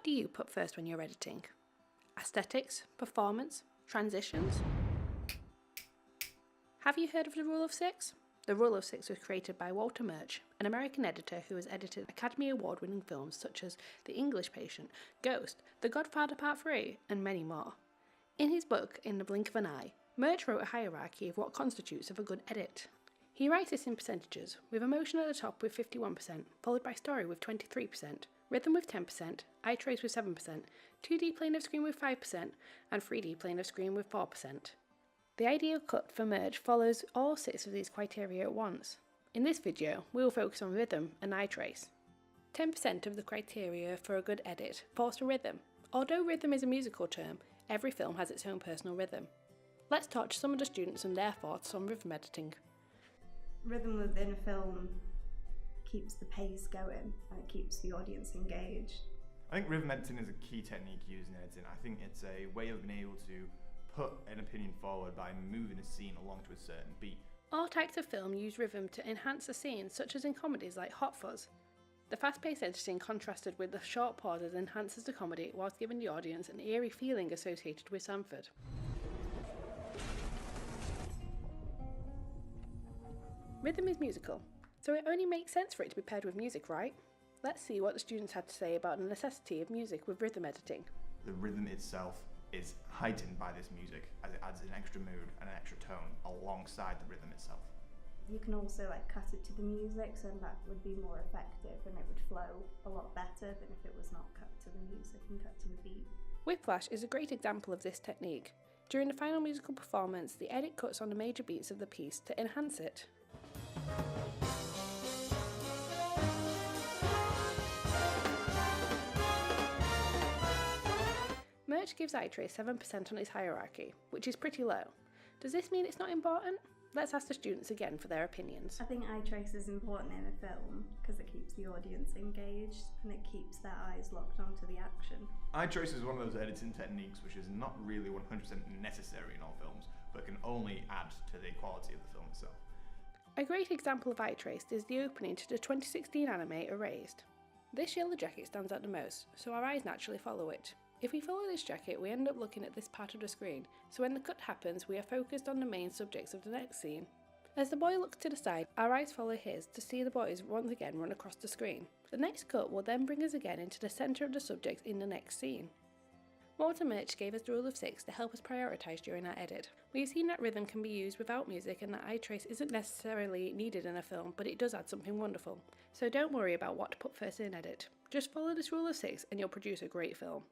What do you put first when you're editing? Aesthetics, performance, transitions? Have you heard of the Rule of Six? The Rule of Six was created by Walter Murch, an American editor who has edited Academy Award-winning films such as The English Patient, Ghost, The Godfather Part 3, and many more. In his book, In the Blink of an Eye, Murch wrote a hierarchy of what constitutes of a good edit. He writes this in percentages, with emotion at the top with 51%, followed by story with 23%, rhythm with 10%, eye trace with 7%, 2D plane of screen with 5%, and 3D plane of screen with 4%. The ideal cut for Murch follows all 6 of these criteria at once. In this video, we will focus on rhythm and eye trace. 10% of the criteria for a good edit falls to rhythm. Although rhythm is a musical term, every film has its own personal rhythm. Let's talk to some of the students and their thoughts on rhythm editing. Rhythm within a film keeps the pace going and it keeps the audience engaged. I think rhythm editing is a key technique used in editing. I think it's a way of being able to put an opinion forward by moving a scene along to a certain beat. All types of film use rhythm to enhance a scene, such as in comedies like Hot Fuzz. The fast-paced editing contrasted with the short pauses enhances the comedy whilst giving the audience an eerie feeling associated with Sanford. Rhythm is musical, so it only makes sense for it to be paired with music, right? Let's see what the students had to say about the necessity of music with rhythm editing. The rhythm itself is heightened by this music as it adds an extra mood and an extra tone alongside the rhythm itself. You can also cut it to the music, so that would be more effective and it would flow a lot better than if it was not cut to the music and cut to the beat. Whiplash is a great example of this technique. During the final musical performance, the edit cuts on the major beats of the piece to enhance it. Murch gives eye trace 7% on his hierarchy, which is pretty low. Does this mean it's not important? Let's ask the students again for their opinions. I think eye trace is important in a film because it keeps the audience engaged and it keeps their eyes locked onto the action. Eye trace is one of those editing techniques which is not really 100% necessary in all films, but can only add to the quality of the film itself. A great example of eye trace is the opening to the 2016 anime Erased. This yellow jacket stands out the most, so our eyes naturally follow it. If we follow this jacket, we end up looking at this part of the screen, so when the cut happens, we are focused on the main subjects of the next scene. As the boy looks to the side, our eyes follow his to see the boys once again run across the screen. The next cut will then bring us again into the centre of the subject in the next scene. Walter Murch gave us the Rule of Six to help us prioritise during our edit. We've seen that rhythm can be used without music and that eye trace isn't necessarily needed in a film, but it does add something wonderful. So don't worry about what to put first in an edit. Just follow this Rule of Six and you'll produce a great film.